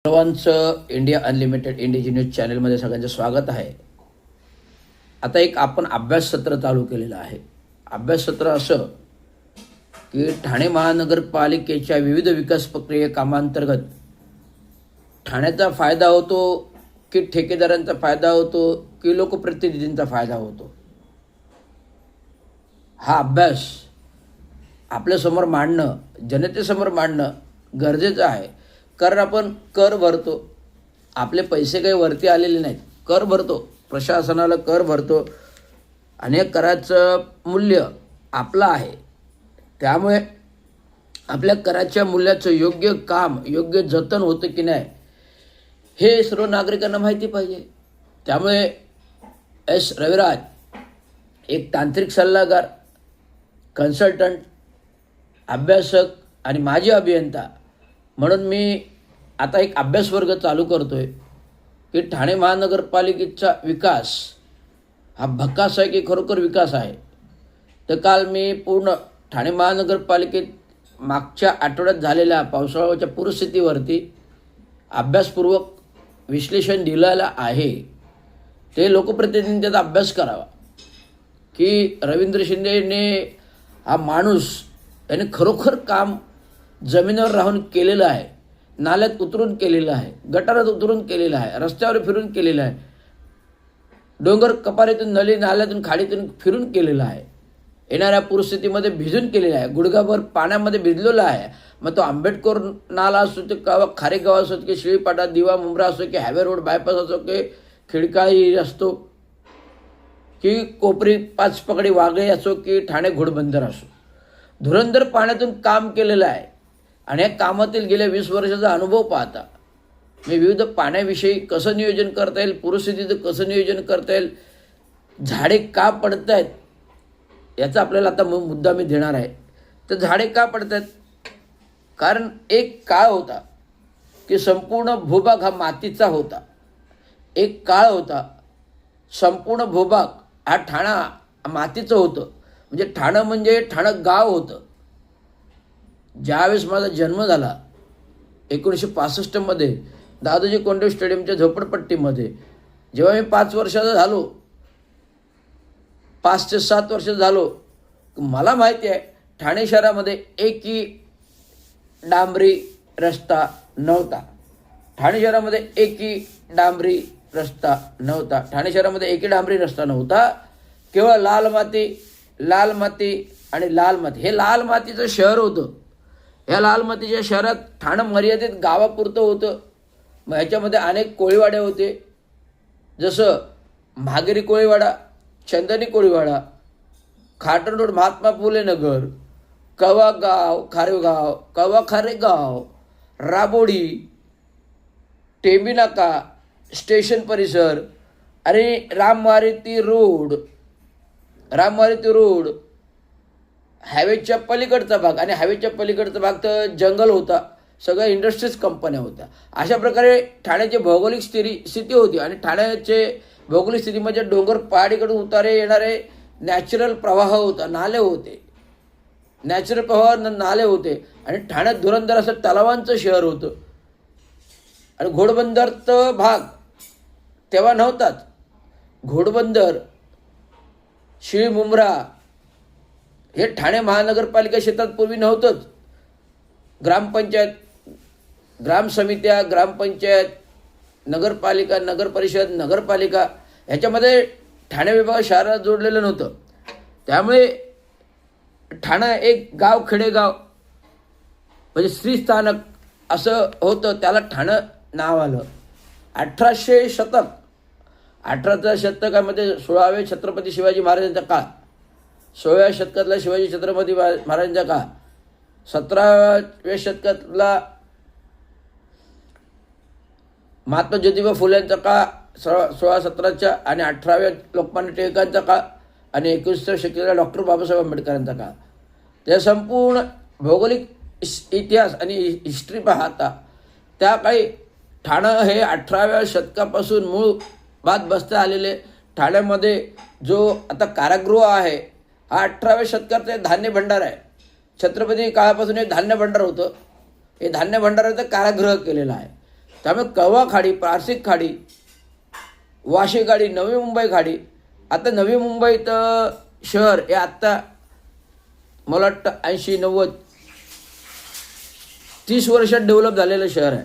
सर्वांचं India unlimited इंडिजी news चॅनलमध्ये सगळ्यांचं स्वागत आहे. आता एक आपण अभ्यास सत्र चालू केलेलं आहे. अभ्यास सत्र असं की ठाणे महानगरपालिकेच्या विविध विकास प्रक्रिया कामांतर्गत ठाण्याचा फायदा होतो की ठेकेदारांचा फायदा होतो की लोकप्रतिनिधींचा फायदा होतो, हा अभ्यास आपल्यासमोर मांडणं, जनतेसमोर मांडणं गरजेचं आहे. कारण आपण कर भरतो, आपले पैसे काही वरती आलेले नाहीत, कर भरतो, प्रशासनाला कर भरतो आणि कराचं मूल्य आपलं आहे. त्यामुळे आपल्या कराच्या मूल्याचं योग्य काम, योग्य जतन होतं की नाही हे सर्व नागरिकांना माहिती पाहिजे. त्यामुळे एस रविराज एक तांत्रिक सल्लागार, कन्सल्टंट, अभ्यासक आणि माजी अभियंता म्हणून मी आता एक अभ्यास वर्ग चालू करतो आहे की ठाणे महानगरपालिकेचा विकास हा भकास आहे की खरोखर विकास आहे. तर काल मी पूर्ण ठाणे महानगरपालिकेत मागच्या आठवड्यात झालेल्या पावसाळ्याच्या पूरस्थितीवरती अभ्यासपूर्वक विश्लेषण दिलेलं आहे. ते लोकप्रतिनिधींनी त्याचा अभ्यास करावा की रवींद्र शिंदेने हा माणूस याने खरोखर काम जमिनीवर राहून केलेलं आहे, नाल्यात उतरून केलेलं आहे, गटारात उतरून केलेलं आहे, रस्त्यावर फिरून केलेलं आहे, डोंगर कपारीतून, नली नाल्यातून, खाडीतून फिरून केलेलं आहे, येणाऱ्या परिस्थितीमध्ये भिजून केलेलं आहे, गुडघाभर पाण्यामध्ये भिजलेला आहे. मग तो आंबेडकर नाला असो की खारेगाव असो की शिळीपाटा, दिवा, मुंब्रा असो की हायवे रोड बायपास असो की खिडकाळी असतो की कोपरी पाचपकडी वाघळे असो की ठाणे घोडबंदर असो, धुरंधर पाण्यातून काम केलेलं आहे. आणि या कामातील गेल्या 20 वर्षाचा अनुभव पाहता मी विविध पाण्याविषयी कसं नियोजन करता येईल, पूरस्थितीचं कसं नियोजन करता येईल, झाडे का पडत आहेत याचा आपल्याला आता मुद्दा मी देणार आहे. तर झाडे का पडत आहेत? कारण एक काळ होता की संपूर्ण भूभाग हा मातीचा होता. एक काळ होता संपूर्ण भूभाग हा ठाणा मातीचं होतं. म्हणजे ठाणं म्हणजे ठाणं गाव होतं. ज्यावेळेस माझा जन्म झाला 1965 दादोजी कोंडदेव स्टेडियमच्या झोपडपट्टीमध्ये, जेव्हा मी 5 वर्षाचा झालो, 5 ते 7 वर्ष झालो, मला माहिती आहे ठाणे शहरामध्ये एकही डांबरी रस्ता नव्हता. ठाणे शहरामध्ये एकही डांबरी रस्ता नव्हता. ठाणे शहरामध्ये एकही डांबरी रस्ता नव्हता. केवळ लाल माती, लाल माती आणि लाल माती, हे लाल मातीचं शहर होतं. या लाल मातीच्या शहरात ठाणं मर्यादित गावापुरतं होतं. मग ह्याच्यामध्ये अनेक कोळीवाडे होते, जसं महागिरी कोळीवाडा, चंदनी कोळीवाडा, खाटण रोड, महात्मा फुले नगर, कवा गाव खारेगाव, कवा खारेगाव, राबोडी, टेंबी नाका, स्टेशन परिसर आणि राममारुती रोड, हायवेच्या पलीकडचा भाग. आणि हायवेच्या पलीकडचा भाग तर जंगल होता, सगळ्या इंडस्ट्रीज कंपन्या होत्या. अशा प्रकारे ठाण्याची भौगोलिक स्थिती होती. आणि ठाण्याचे भौगोलिक स्थिती म्हणजे डोंगर पहाडीकडून उतारे येणारे नॅचरल प्रवाह होता, नाले होते, नॅचरल प्रवाह नाले होते. आणि ठाण्यात धुरंधर असं तलावांचं शहर होतं. आणि घोडबंदरचा भाग तेव्हा नव्हताच. घोडबंदर, शिळी, मुंब्रा हे ठाणे महानगरपालिका क्षेत्रात पूर्वी नव्हतंच. ग्रामपंचायत, ग्रामसमित्या, ग्रामपंचायत, नगरपालिका, नगरपरिषद, नगरपालिका ह्याच्यामध्ये ठाणे विभाग शहराला जोडलेलं नव्हतं. त्यामुळे ठाणं एक गाव, खेडेगाव म्हणजे श्रीस्थानक असं होतं, त्याला ठाणं नाव आलं. 1800 शतक, 18व्या शतकामध्ये 16व्या छत्रपती शिवाजी महाराजांचा काळ, 16व्या शतकातला शिवाजी छत्रपती महाराजांचा काळ, 17व्या शतकातला महात्मा ज्योतिबा फुलेंचा काळ, 16-17च्या आणि 18व्या लोकमान्य टिळकांचा काळ आणि 21व्या शतकातला डॉक्टर बाबासाहेब आंबेडकरांचा काळ. त्या संपूर्ण भौगोलिक इतिहास आणि हिस्ट्री पाहता त्या काळी ठाणं हे 18व्या शतकापासून मूळ बात बसता आलेले. ठाण्यामध्ये जो आता कारागृह आहे हा 18व्या शतकाचा धान्य भंडार आहे. छत्रपती काळापासून एक धान्य भंडार होतं, हे धान्य भंडाराचं कारागृह केलेलं आहे. त्यामुळे कळवा खाडी, पारसिक खाडी, वाशी खाडी, नवी मुंबई खाडी. आता नवी मुंबईत शहर हे आत्ता मला वाटतं 80-90 30 वर्षात डेव्हलप झालेलं शहर आहे.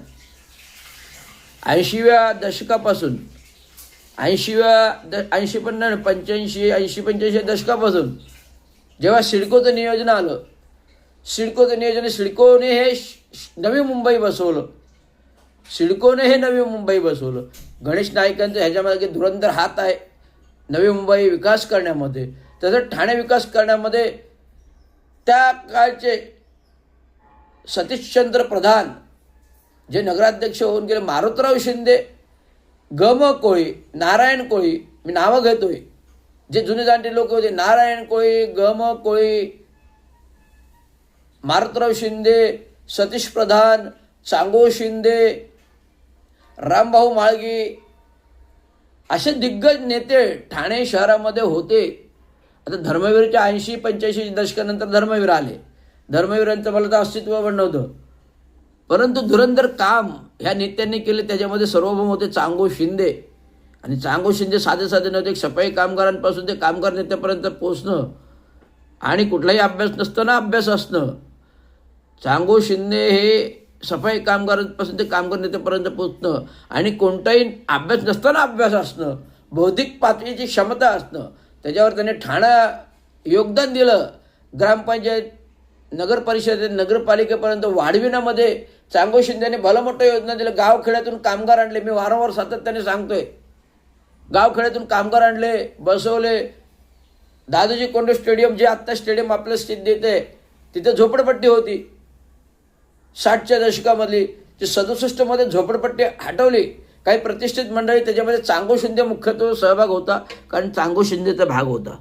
80व्या दशकापासून 85-85 दशकापासून जेव्हा सिडकोचं नियोजन आलं, सिडकोने हे नवी मुंबई बसवलं. सिडकोने हे नवी मुंबई बसवलं. गणेश नाईकांचं ह्याच्यामध्ये धुरंधर हात आहे नवी मुंबई विकास करण्यामध्ये. तसं ठाणे विकास करण्यामध्ये त्या काळचे सतीशचंद्र प्रधान जे नगराध्यक्ष होऊन गेले, मारुतराव शिंदे, गम कोळी, नारायण कोळी, मी नावं घेतोय, जे जुने जाणते लोक होते, नारायण कोळी, गम कोळी, मारुतराव शिंदे, सतीश प्रधान, चांगो शिंदे, रामभाऊ माळगी, असे दिग्गज नेते ठाणे शहरामध्ये होते. आता धर्मवीरच्या 80-85 दशकानंतर धर्मवीर आले. धर्मवीरांचं मला तर अस्तित्व पण नव्हतं, परंतु धुरंधर काम ह्या नेत्यांनी केले. त्याच्यामध्ये सर्वभौम होते चांगो शिंदे. आणि चांगो शिंदे साधे नव्हते. एक सफाई कामगारांपासून ते कामगार नेत्यापर्यंत पोचणं आणि कुठलाही अभ्यास नसताना अभ्यास असणं. चांगो शिंदे हे सफाई कामगारांपासून ते कामगार नेत्यापर्यंत पोचणं आणि कोणताही अभ्यास नसताना अभ्यास असणं, बौद्धिक पातळीची क्षमता असणं, त्याच्यावर त्याने ठाणं योगदान दिलं. ग्रामपंचायत, नगर परिषदेत, नगरपालिकेपर्यंत वाढविण्यामध्ये चांगो शिंदेने भलं मोठं योजना दिलं. गावखेड्यातून कामगार आणले. मी वारंवार सातत्याने सांगतोय, गावखेड्यातून कामगार आणले, बसवले. दादोजी कोंडे स्टेडियम, जे आत्ता स्टेडियम आपलं स्थित देते, तिथे झोपडपट्टी होती 60च्या दशकामधली. ती 67मध्ये झोपडपट्टी हटवली. काही प्रतिष्ठित मंडळी, त्याच्यामध्ये चांगो शिंदे मुख्यत्वे सहभाग होता, कारण चांगो शिंदेचा भाग होता.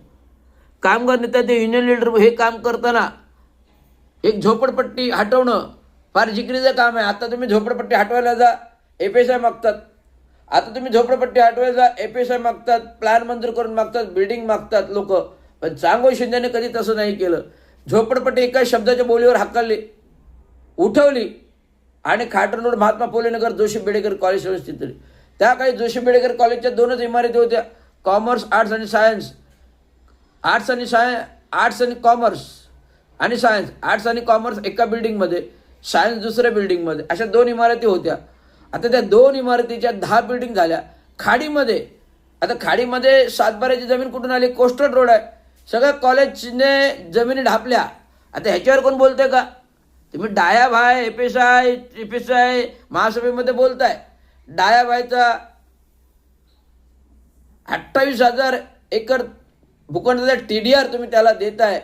कामगार नेता, ते युनियन लीडर, हे काम करताना एक झोपडपट्टी हटवणं फार जिकिरीचं काम आहे. आता तुम्ही झोपडपट्टी हटवायला जा, FSI मागतात. आता तुम्ही झोपडपट्टी हटवायला जा, FSI मागतात, प्लॅन मंजूर करून मागतात, बिल्डिंग मागतात लोक. पण चांगो शिंदेने कधी तसं नाही केलं. झोपडपट्टी एका शब्दाच्या बोलीवर हाकलली, उठवली आणि खाटण रोड, महात्मा फुले नगर, जोशी बेडेकर कॉलेज स्थित झाली. त्या काही जोशी बेडेकर कॉलेजच्या 2च इमारती होत्या, कॉमर्स, आर्ट्स आणि सायन्स. आर्ट्स आणि कॉमर्स आणि सायन्स. आर्ट्स आणि कॉमर्स एका बिल्डिंगमध्ये, सायन्स दुसऱ्या बिल्डिंगमध्ये, अशा 2 इमारती होत्या. आता त्या 2 इमारतीच्या 10 बिल्डिंग झाल्या. खाडीमध्ये, आता खाडीमध्ये सातबाऱ्याची जमीन कुठून आली? कोस्टल रोड आहे. सगळ्या कॉलेजने जमिनी ढापल्या. आता ह्याच्यावर कोण बोलतंय का? तुम्ही डायाभाई, FSI महासभेमध्ये बोलताय. डायाभाईचा 28,000 एकर भूखंडाचा TDR तुम्ही त्याला देताय.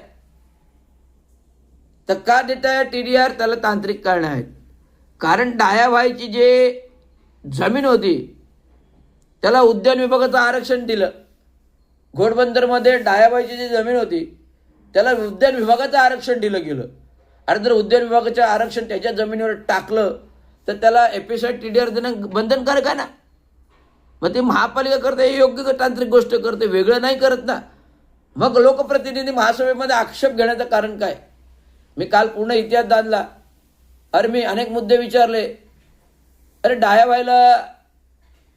तर का देताय TDR? त्याला तांत्रिक कारण आहेत. कारण डायाभाईची जे जमीन होती त्याला उद्यान विभागाचं आरक्षण दिलं. घोडबंदरमध्ये डायाभाईची जी जमीन होती त्याला उद्यान विभागाचं आरक्षण दिलं गेलं. आणि जर उद्यान विभागाचं आरक्षण त्याच्या जमिनीवर टाकलं तर त्याला FSI TDR देणं बंधनकारक आहे ना. मग ते महापालिका करते, हे योग्य तांत्रिक गोष्ट करते, वेगळं नाही करत ना. मग लोकप्रतिनिधी महासभेमध्ये आक्षेप घेण्याचं कारण काय? मी काल पूर्ण इतिहास जाणला. अरे मी अनेक मुद्दे विचारले. अरे डायाभाईला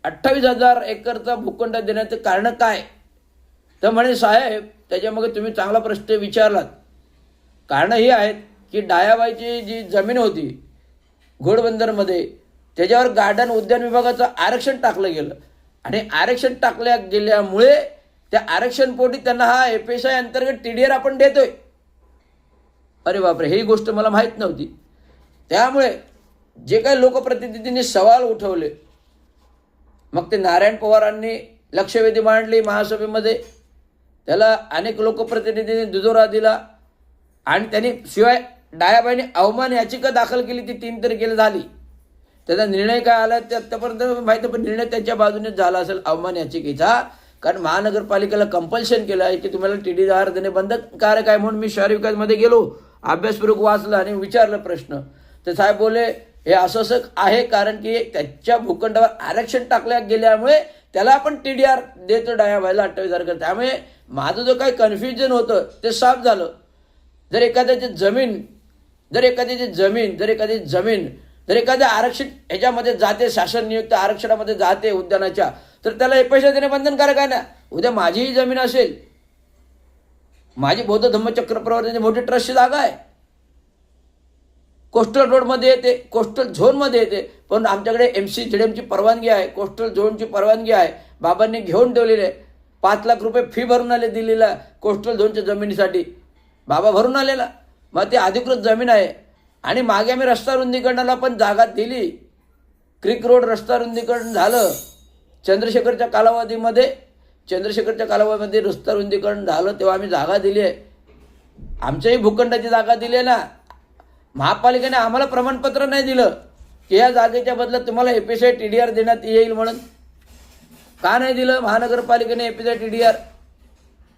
28,000 एकरचा भूखंड देण्याचं कारण काय? तर म्हणे साहेब, त्याच्यामध्ये तुम्ही चांगला प्रश्न विचारलात. कारणं ही आहेत की डायाभाईची जी जमीन होती घोडबंदरमध्ये, त्याच्यावर गार्डन उद्यान विभागाचं आरक्षण टाकलं गेलं. आणि आरक्षण टाकल्या गेल्यामुळे त्या आरक्षणपोटी त्यांना हा FSI अंतर्गत TDR आपण देतोय. अरे बापरे, ही गोष्ट मला माहीत नव्हती. त्यामुळे जे काही लोकप्रतिनिधींनी सवाल उठवले, मग ते नारायण पवारांनी लक्षवेधी मांडली महासभेमध्ये, त्याला अनेक लोकप्रतिनिधींनी दुजोरा दिला. आणि त्यांनी शिवाय डायाबाईने अवमान याचिका दाखल केली, ती 3 तारखेला झाली. त्याचा निर्णय काय आला ते आत्तापर्यंत माहिती, पण निर्णय त्यांच्या बाजूने झाला असेल अवमान याचिकेचा. कारण महानगरपालिकेला कंपल्शन केलं आहे की तुम्हाला TDR देणे बंधनकारक आहे. म्हणून मी शहर विकासमध्ये गेलो, अभ्यासपूर्वक वाचलं आणि विचारलं प्रश्न. तर साहेब बोले हे असं आहे, कारण की त्याच्या भूखंडावर आरक्षण टाकल्या गेल्यामुळे त्याला आपण TDR देतो डायाबाईला 28,000 एकर. त्यामुळे माझं जो काही कन्फ्युजन होतं ते साफ झालं. जर एखाद्याची जमीन जर एखाद्या आरक्षित ह्याच्यामध्ये जाते, शासन नियुक्त आरक्षणामध्ये जाते उद्यानाच्या, तर त्याला हे पैसे देणे बंधनकारक आहे ना. उद्या माझीही जमीन असेल, माझी बौद्ध धम्मचक्र प्रवर्तनाची मोठी ट्रस्टची जागा आहे, कोस्टल रोडमध्ये येते, कोस्टल झोनमध्ये येते, पण आमच्याकडे MCZMची परवानगी आहे, कोस्टल झोनची परवानगी आहे, बाबांनी घेऊन ठेवलेली आहे. 5 लाख रुपये फी भरून आले दिल्लीला कोस्टल झोनच्या जमिनीसाठी, बाबा भरून आलेला. मग ती अधिकृत जमीन आहे. आणि मागे आम्ही रस्ता रुंदीकरणाला पण जागा दिली. क्रिक रोड रस्ता रुंदीकरण झालं चंद्रशेखरच्या कालावधीमध्ये रस्ता रुंदीकरण झालं तेव्हा आम्ही जागा दिली आहे. आमच्याही भूखंडाची जागा दिली आहे ना. महापालिकेने आम्हाला प्रमाणपत्र नाही दिलं की या जागेच्या बदल्यात तुम्हाला FSI TDR देण्यात येईल म्हणून. का नाही दिलं महानगरपालिकेने FSI TDR?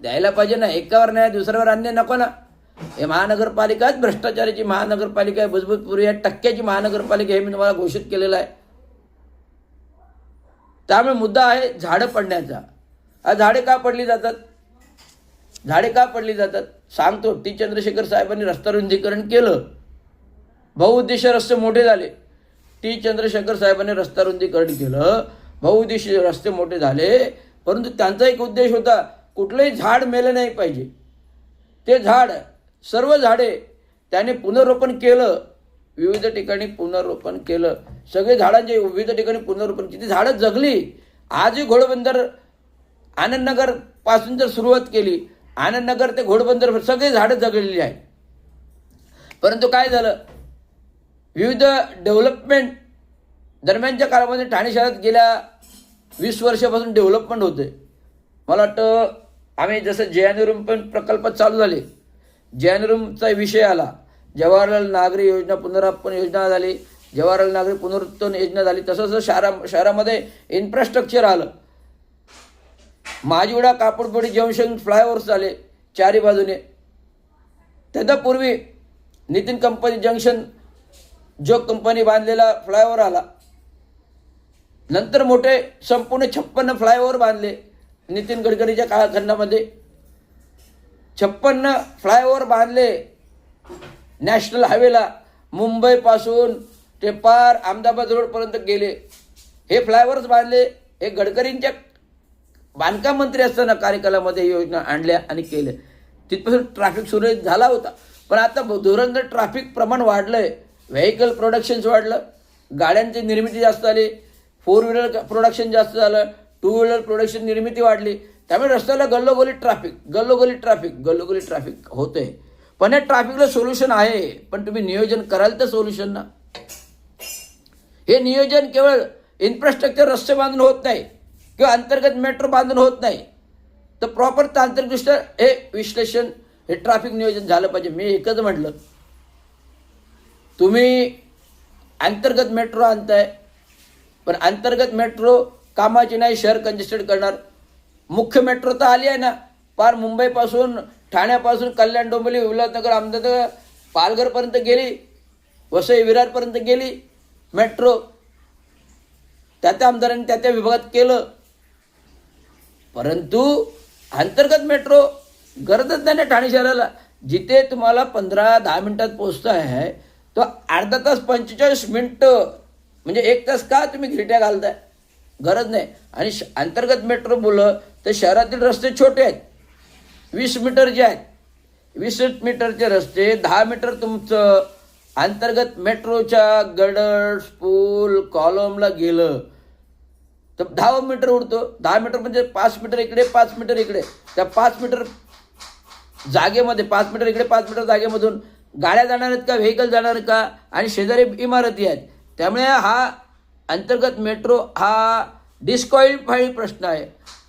द्यायला पाहिजे ना. एकावर नाही दुसऱ्यावर अन्याय नको ना. हे महानगरपालिकाच भ्रष्टाचाराची महानगरपालिका आहे, बुजबुजपुरी आहे, टक्क्याची महानगरपालिका, हे मी तुम्हाला घोषित केलेलं आहे. त्यामुळे मुद्दा आहे झाडं पडण्याचा. झाडे का पडली जातात? सांगतो. चंद्रशेखर साहेबांनी रस्ता रुंदीकरण केलं, बहुउद्देशीय रस्ते मोठे झाले. चंद्रशेखर साहेबांनी रस्ता रुंदीकरण केलं, बहुउद्देशीय रस्ते मोठे झाले, परंतु त्यांचा एक उद्देश होता, कुठलंही झाड मेलं नाही पाहिजे. ते झाड, सर्व झाडे त्याने पुनर्रोपण केलं, विविध ठिकाणी पुनर्रोपण केलं. सगळे झाडांचे विविध ठिकाणी पुनर्रोपण, किती झाडं जगली. आजही घोडबंदर आनंदनगर पासून जर सुरुवात केली, आनंदनगर ते घोडबंदर सगळे झाडं जगलेली आहेत. परंतु काय झालं, विविध डेव्हलपमेंट दरम्यानच्या काळामध्ये ठाणे शहरात गेल्या 20 वर्षापासून डेव्हलपमेंट होते. मला वाटतं आम्ही जसं JN रूम पण प्रकल्प चालू झाले, JN रूमचा विषय आला, जवाहरलाल नागरी योजना पुनरुत्थान योजना झाली, जवाहरलाल नागरी पुनरुत्थान योजना झाली, तसं शहरामध्ये इन्फ्रास्ट्रक्चर आलं. माजिवडा कापडपोडी जंक्शन फ्लायओव्हर्स झाले चारी बाजूने. त्याच्यापूर्वी नितीन कंपनी जंक्शन जो कंपनी बांधलेला फ्लायओव्हर आला. नंतर मोठे संपूर्ण 56 फ्लायओव्हर बांधले नितीन गडकरीच्या काळखंडामध्ये. 56 फ्लायओव्हर बांधले नॅशनल हायवेला, मुंबईपासून ते पार अहमदाबाद रोडपर्यंत गेले. हे फ्लायओव्हर्स बांधले. हे गडकरींच्या बांधकाम मंत्री असताना कार्यकालामध्ये योजना आणल्या आणि केल्या. तिथपासून ट्रॅफिक सुरळीत झाला होता. पण आता धुरंधर ट्रॅफिक प्रमाण वाढलं आहे, व्हेकल प्रोडक्शन्स वाढलं, गाड्यांची निर्मिती जास्त झाली, 4 व्हीलर प्रोडक्शन जास्त झालं, 2 व्हीलर प्रोडक्शन निर्मिती वाढली. त्यामुळे रस्त्याला गल्लोगल्ली ट्रॅफिक होते. पण या ट्रॅफिकला सोल्युशन आहे, पण तुम्ही नियोजन कराल तर सोल्युशन ना. हे नियोजन केवळ इन्फ्रास्ट्रक्चर रस्ते बांधून होत नाही किंवा अंतर्गत मेट्रो बांधून होत नाही, तर प्रॉपर तांत्रिकदृष्ट्या हे विश्लेषण, हे ट्रॅफिक नियोजन झालं पाहिजे. मी एकच म्हटलं, तुम्ही अंतर्गत मेट्रो आणताय, पण अंतर्गत मेट्रो कामाची नाही, शहर कंजेस्टेड करणार. मुख्य मेट्रो तर आली आहे ना, पार मुंबईपासून, ठाण्यापासून, कल्याण, डोंबिवली, उल्हासनगर, अहमदनगर, पालघरपर्यंत गेली, वसई विरारपर्यंत गेली मेट्रो. त्या आमदारांनी त्या विभागात केलं. परंतु अंतर्गत मेट्रो गरजच नाही ना ठाणे शहराला. जिथे तुम्हाला 15-10 मिनिटात पोचता आहे, तो अर्धा तास 45 मिनिटं, म्हणजे 1 तास का तुम्ही घिरट्या घालताय? गरज नाही. आणि अंतर्गत मेट्रो बोललं तर शहरातील रस्ते छोटे आहेत, 20 मीटरचे आहेत. 20 मीटरचे रस्ते, 10 मीटर तुमचं अंतर्गत मेट्रोच्या गडर्स, पूल, कॉलमला गेलं तर 10 मीटर उडतो. 10 मीटर म्हणजे 5 मीटर इकडे, 5 मीटर इकडे. त्या 5 मीटर जागेमध्ये, 5 मीटर इकडे, 5 मीटर जागेमधून गाड्या जाणार आहेत का, व्हेकल जाणार का, आणि शेजारी इमारती आहेत. त्यामुळे हा अंतर्गत मेट्रो हा डिस्क्वालिफाईड प्रश्न आहे.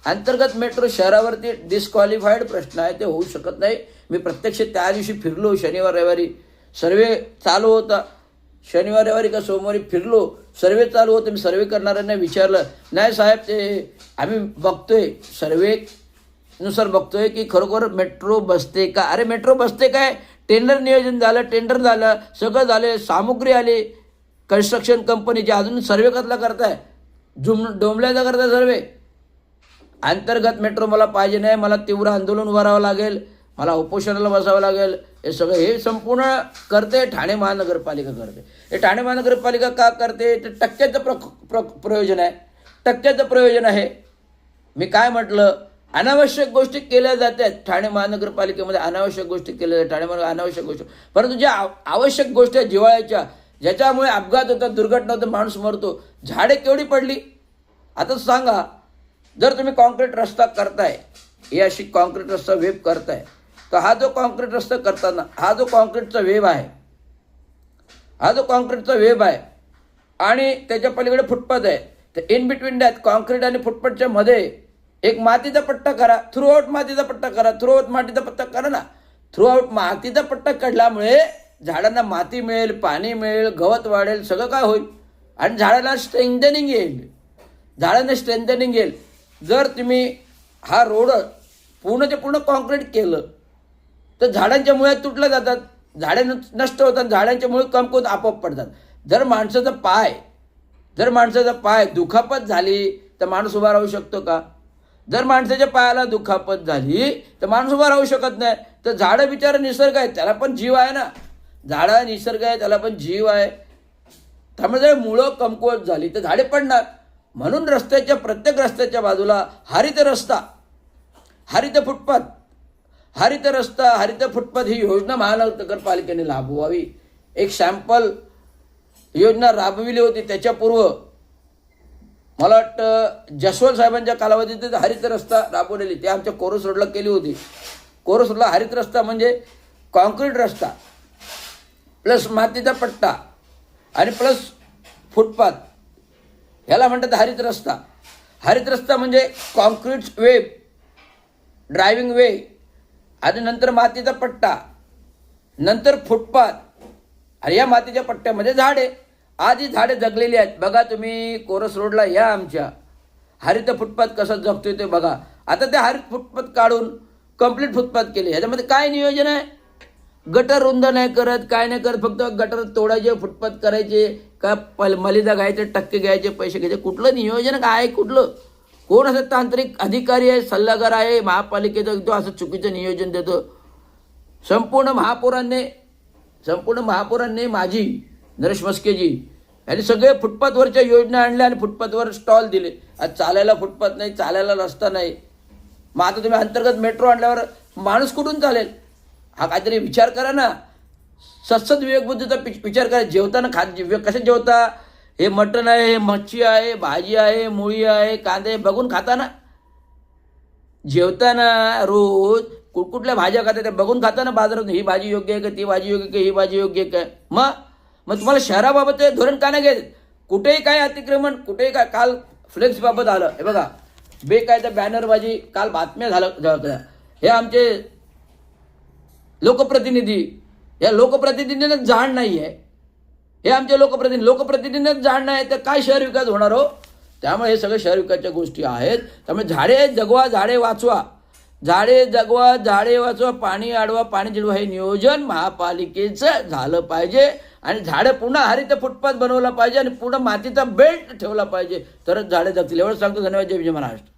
अंतर्गत मेट्रो शहरावरती डिस्क्वालिफाईड प्रश्न आहे, ते होऊ शकत नाही. मी प्रत्यक्ष त्या दिवशी फिरलो, शनिवार रविवारी सर्वे चालू होता. शनिवार रविवारी का सोमवारी फिरलो, सर्वे चालू होते. मी सर्वे करणाऱ्यांना विचारलं, नाही साहेब ते आम्ही बघतोय, सर्वेनुसार बघतोय की खरोखर मेट्रो बसते का. अरे मेट्रो बसते काय, टेंडर नियोजन झालं, टेंडर झालं, सगळं झाले, सामुग्री आली, कन्स्ट्रक्शन कंपनीचे, अजून सर्वे कसला करताय, डोंबल्याचा करताय सर्वे. अंतर्गत मेट्रो मला पाहिजे नाही, मला तीव्र आंदोलन उभारावं लागेल, मला उपोषणाला बसावं लागेल, हे सगळं हे संपूर्ण करते ठाणे महानगरपालिका करते. हे ठाणे महानगरपालिका का करते? ते टक्क्याचं प्रयोजन आहे, टक्क्याचं प्रयोजन आहे. मी काय म्हटलं, अनावश्यक गोष्टी केल्या जातात ठाणे महानगरपालिकेमध्ये, अनावश्यक गोष्टी केल्या जातात ठाणे महानगर, अनावश्यक गोष्टी. परंतु ज्या आवश्यक गोष्टी आहेत जिव्हाळ्याच्या, ज्याच्यामुळे अपघात होतात, दुर्घटना होतात, माणूस मरतो, झाडे केवढी पडली. आता सांगा, जर तुम्ही कॉन्क्रीट रस्ता करताय, ही अशी कॉन्क्रीट रस्ता वेब करताय, तर हा जो कॉन्क्रीट रस्ता करताना हा जो कॉन्क्रीटचा वेब आहे, हा जो कॉन्क्रीटचा वेब आहे आणि त्याच्या पलीकडे फुटपाथ आहे, तर इन बिटवीन दॅट कॉन्क्रीट आणि फुटपाथच्या मध्ये एक मातीचा पट्टा करा, थ्रू आउट मातीचा पट्टा करा, थ्रू आउट मातीचा पट्टा करा ना. थ्रू आउट मातीचा पट्टा काढल्यामुळे झाडांना माती मिळेल, पाणी मिळेल, गवत वाढेल, सगळं काय होईल आणि झाडाला स्ट्रेंथनिंग येईल, झाडांना स्ट्रेंथनिंग येईल. जर तुम्ही हा रोड पूर्णचे पूर्ण कॉन्क्रीट केलं तर झाडांच्या मुळ्या तुटल्या जातात, झाडे नष्ट होतात, झाडांच्या मुळे कमकुवत आपोआप पडतात. जर माणसाचा पाय दुखापत झाली तर माणूस उभा राहू शकतो का? जर माणसाच्या पायाला दुखापत झाली तर माणूस उभा राहू शकत नाही. तर झाडं बिचारा निसर्ग आहे, त्याला पण जीव आहे ना, झाडं निसर्ग आहे, त्याला पण जीव आहे. त्यामुळे जर मुळं कमकुवत झाली तर झाडे पडणार. म्हणून प्रत्येक रस्त्याच्या बाजूला हरित रस्ता, हरित फुटपाथ, हरित रस्ता, हरित फुटपाथ ही योजना महानगरपालिकेने राबवावी. एक सॅम्पल योजना राबविली होती. त्याच्यापूर्व मला वाटतं जसवंत साहेबांच्या कालावधीत हरित रस्ता राबवलेली, ते आमच्या कोरस रोडला केली होती. कोरस रोडला हरित रस्ता म्हणजे कॉन्क्रीट रस्ता प्लस मातीचा पट्टा आणि प्लस फुटपाथ, ह्याला म्हणतात हरित रस्ता. हरित रस्ता म्हणजे कॉन्क्रीट वेब, ड्रायव्हिंग वे, आणि नंतर मातीचा पट्टा, नंतर फुटपाथ, आणि या मातीच्या पट्ट्यामध्ये झाडे. आज ही झाडे जगलेली आहेत. बघा तुम्ही कोरस रोडला या, आमच्या हरित फुटपाथ कसं जगतोय ते बघा. आता ते हरित फुटपाथ काढून कंप्लीट फुटपाथ केले. ह्याच्यामध्ये काय नियोजन आहे? गटर रुंद नाही करत, काय नाही करत, फक्त गटर तोडायचे, फुटपाथ करायचे, का मलिदा घ्यायचे, टक्के घ्यायचे, पैसे घ्यायचे. कुठलं नियोजन काय? कुठलं कोण असं तांत्रिक अधिकारी आहे, सल्लागार आहे महापालिकेचा, तो असं चुकीचं नियोजन देतो? संपूर्ण महापौरांनी माझी नरेश मस्केजी यांनी सगळे फुटपाथवरच्या योजना आणल्या आणि फुटपाथवर स्टॉल दिले. आज चालायला फुटपाथ नाही, चालायला रस्ता नाही. मग आता तुम्ही अंतर्गत मेट्रो आणल्यावर माणूस कुठून चालेल? हा काहीतरी विचार करा ना, सत्सद विवेकबुद्धीचा विचार करा. जेवताना कसं जेवता? हे मटण आहे, हे मच्छी आहे, भाजी आहे, मुळी आहे, कांदे बघून खाता ना. जेवताना रोज कुठल्या भाज्या खाता त्या बघून खाता ना बाजारात. ही भाजी योग्य आहे का, ती भाजी योग्य का, ही भाजी योग्य आहे का? मग तुम्हाला शहराबाबत धोरण का नाही घ्यायचं? कुठेही काय अतिक्रमण, कुठेही काय. काल फ्लेक्सबाबत आलं, हे बघा, बेकायदा बॅनरबाजी, काल बातम्या झालं. हे आमचे लोकप्रतिनिधी, या लोकप्रतिनिधींना जाण नाही आहे. हे आमचे लोकप्रतिनिधींना जाण नाही, तर काय शहर विकास होणार हो? त्यामुळे हे सगळे शहर विकासच्या गोष्टी आहेत. त्यामुळे झाडे जगवा, झाडे वाचवा, झाडे जगवा, झाडे वाचवा, पाणी अडवा, पाणी जिडवा, हे नियोजन महापालिकेचं झालं पाहिजे. आणि झाडं पुन्हा हरित फुटपाथ बनवला पाहिजे आणि पुन्हा मातीचा बेल्ट ठेवला पाहिजे, तरच झाडे जगतील. एवढं सांगतो. धन्यवाद. जय विजय महाराष्ट्र.